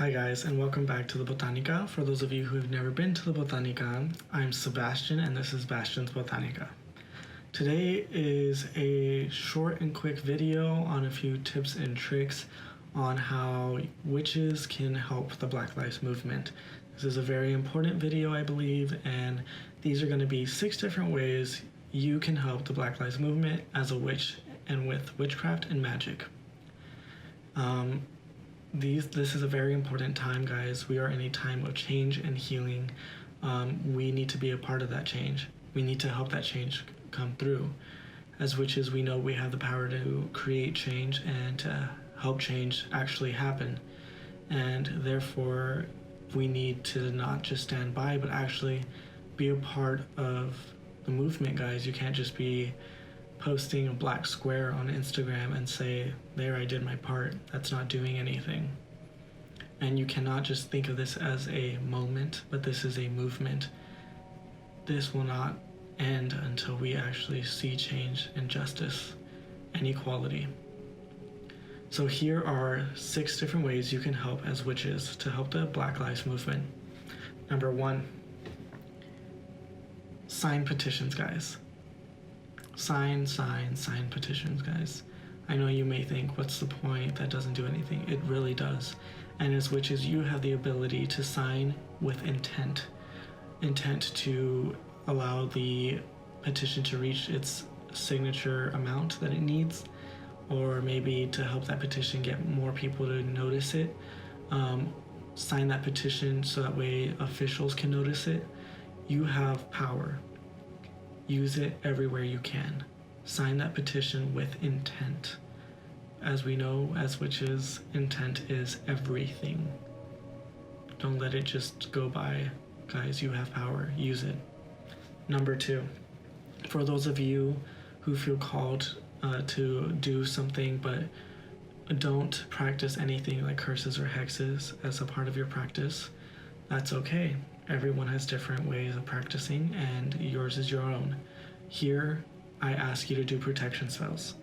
Hi guys, and welcome back to the Botanica. For those of you who have never been to the Botanica, I'm Sebastian and this is Bastian's Botanica. Today is a short and quick video on a few tips and tricks on how witches can help the Black Lives Movement. This is a very important video, I believe, and these are going to be 6 different ways you can help the Black Lives Movement as a witch and with witchcraft and magic. This is a very important time, guys. We are in a time of change and healing. We need to be a part of that change. We need to help that change come through. As witches, we know we have the power to create change and to help change actually happen. And therefore, we need to not just stand by, but actually be a part of the movement, guys. You can't just be posting a black square on Instagram and say, there, I did my part. That's not doing anything. And you cannot just think of this as a moment, but this is a movement. This will not end until we actually see change and justice and equality. So here are 6 different ways you can help as witches to help the Black Lives Movement. Number 1, sign petitions, guys. Sign petitions, guys. I know you may think, what's the point? That doesn't do anything. It really does. And as witches, you have the ability to sign with intent. Intent to allow the petition to reach its signature amount that it needs, or maybe to help that petition get more people to notice it. Sign that petition so that way officials can notice it. You have power. Use it everywhere you can. Sign that petition with intent. As we know, as witches, intent is everything. Don't let it just go by. Guys, you have power. Use it. Number 2, for those of you who feel called to do something but don't practice anything like curses or hexes as a part of your practice, that's okay. Everyone has different ways of practicing, and yours is your own. Here, I ask you to do protection spells.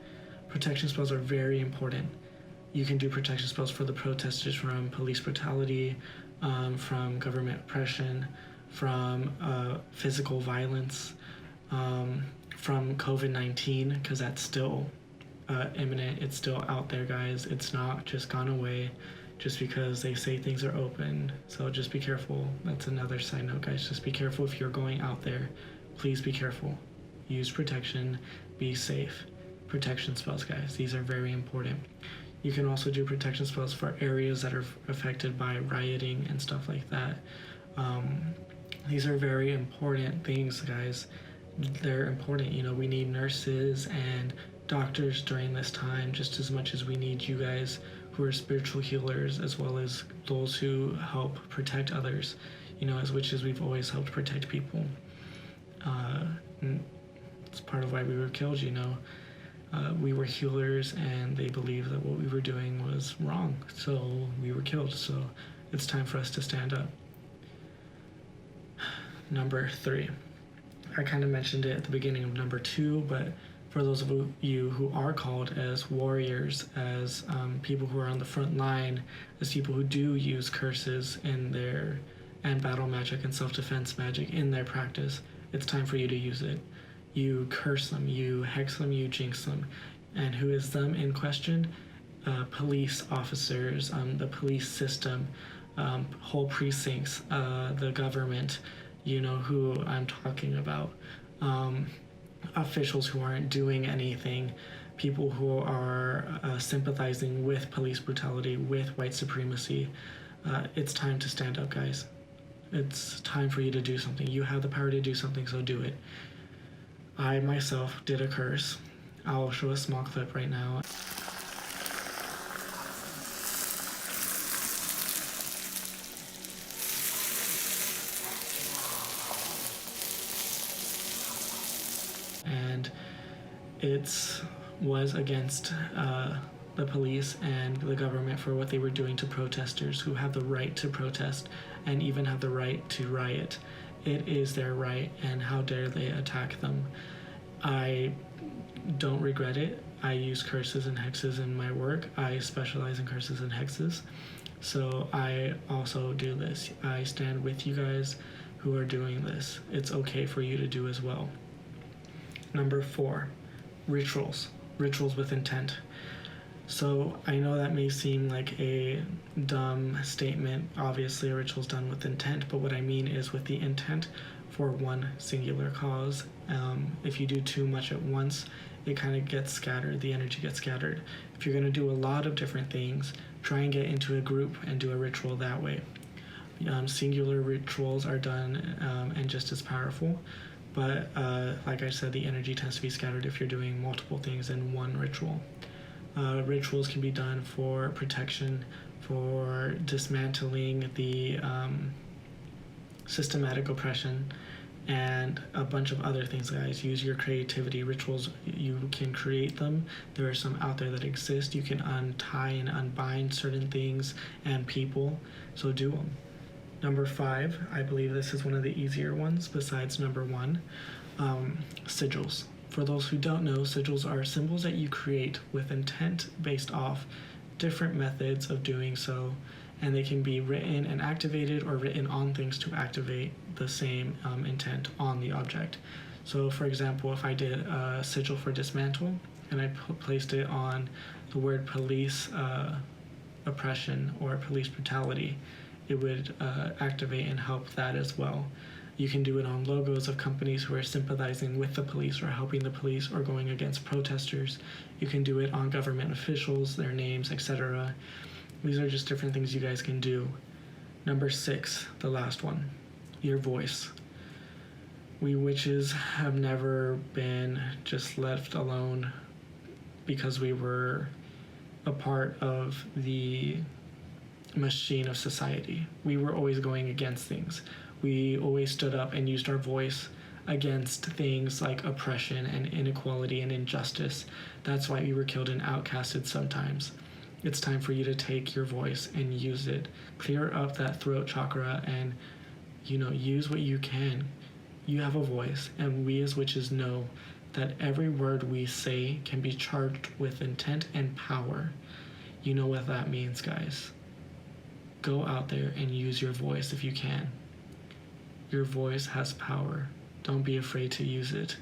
Protection spells are very important. You can do protection spells for the protesters from police brutality, from government oppression, from physical violence, from COVID-19, because that's still imminent. It's still out there, guys. It's not just gone away just because they say things are open. So just be careful. That's another side note, guys. Just be careful if you're going out there. Please be careful. Use protection. Be safe. Protection spells, guys. These are very important. You can also do protection spells for areas that are affected by rioting and stuff like that. These are very important things, guys. They're important. You know, we need nurses and doctors during this time just as much as we need you guys who are spiritual healers, as well as those who help protect others. You know, as witches, we've always helped protect people. It's part of why we were killed, you know. We were healers, and they believed that what we were doing was wrong, so we were killed. So it's time for us to stand up. Number 3. I kind of mentioned it at the beginning of number 2, but for those of you who are called as warriors, as people who are on the front line, as people who do use curses in their, and battle magic and self-defense magic in their practice, it's time for you to use it. You curse them, you hex them, you jinx them. And who is them in question? Police officers, the police system, whole precincts, the government, you know who I'm talking about. Officials who aren't doing anything, people who are sympathizing with police brutality, with white supremacy. It's time to stand up, guys. It's time for you to do something. You have the power to do something, so do it. I myself did a curse. I'll show a small clip right now. And it was against the police and the government for what they were doing to protesters who have the right to protest and even have the right to riot. It is their right, and how dare they attack them. I don't regret it. I use curses and hexes in my work. I specialize in curses and hexes. So I also do this. I stand with you guys who are doing this. It's okay for you to do as well. Number 4, rituals. Rituals with intent. So I know that may seem like a dumb statement. Obviously, a ritual is done with intent, but what I mean is with the intent for one singular cause. If you do too much at once, it kind of gets scattered, the energy gets scattered. If you're going to do a lot of different things, try and get into a group and do a ritual that way. Singular rituals are done and just as powerful, but like I said, the energy tends to be scattered if you're doing multiple things in one ritual. Rituals can be done for protection, for dismantling the systematic oppression, and a bunch of other things, guys. Use your creativity. Rituals, you can create them. There are some out there that exist. You can untie and unbind certain things and people, so do them. Number 5, I believe this is one of the easier ones besides number 1, sigils. For those who don't know, sigils are symbols that you create with intent based off different methods of doing so, and they can be written and activated or written on things to activate the same intent on the object. So for example, if I did a sigil for dismantle and I placed it on the word police oppression or police brutality, it would activate and help that as well. You can do it on logos of companies who are sympathizing with the police or helping the police or going against protesters. You can do it on government officials, their names, etc. These are just different things you guys can do. Number 6, the last one, your voice. We witches have never been just left alone because we were a part of the machine of society. We were always going against things. We always stood up and used our voice against things like oppression and inequality and injustice. That's why we were killed and outcasted sometimes. It's time for you to take your voice and use it. Clear up that throat chakra and, use what you can. You have a voice, and we as witches know that every word we say can be charged with intent and power. You know what that means, guys. Go out there and use your voice if you can. Your voice has power. Don't be afraid to use it.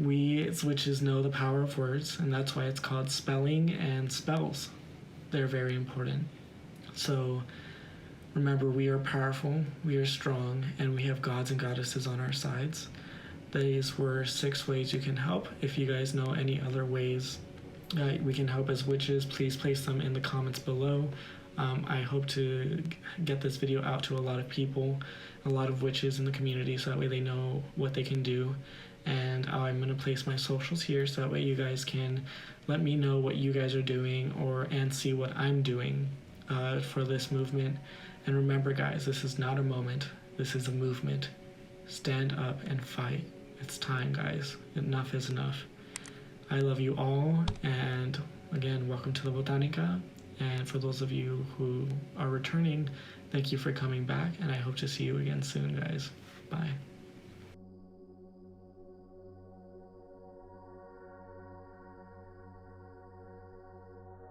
We as witches know the power of words, and that's why it's called spelling and spells. They're very important. So remember, we are powerful, we are strong, and we have gods and goddesses on our sides. These were 6 ways you can help. If you guys know any other ways we can help as witches, please place them in the comments below. I hope to get this video out to a lot of people, a lot of witches in the community, so that way they know what they can do. And I'm going to place my socials here so that way you guys can let me know what you guys are doing and see what I'm doing for this movement. And remember, guys, this is not a moment. This is a movement. Stand up and fight. It's time, guys. Enough is enough. I love you all, and again, welcome to the Botanica. And for those of you who are returning, thank you for coming back, and I hope to see you again soon, guys. Bye.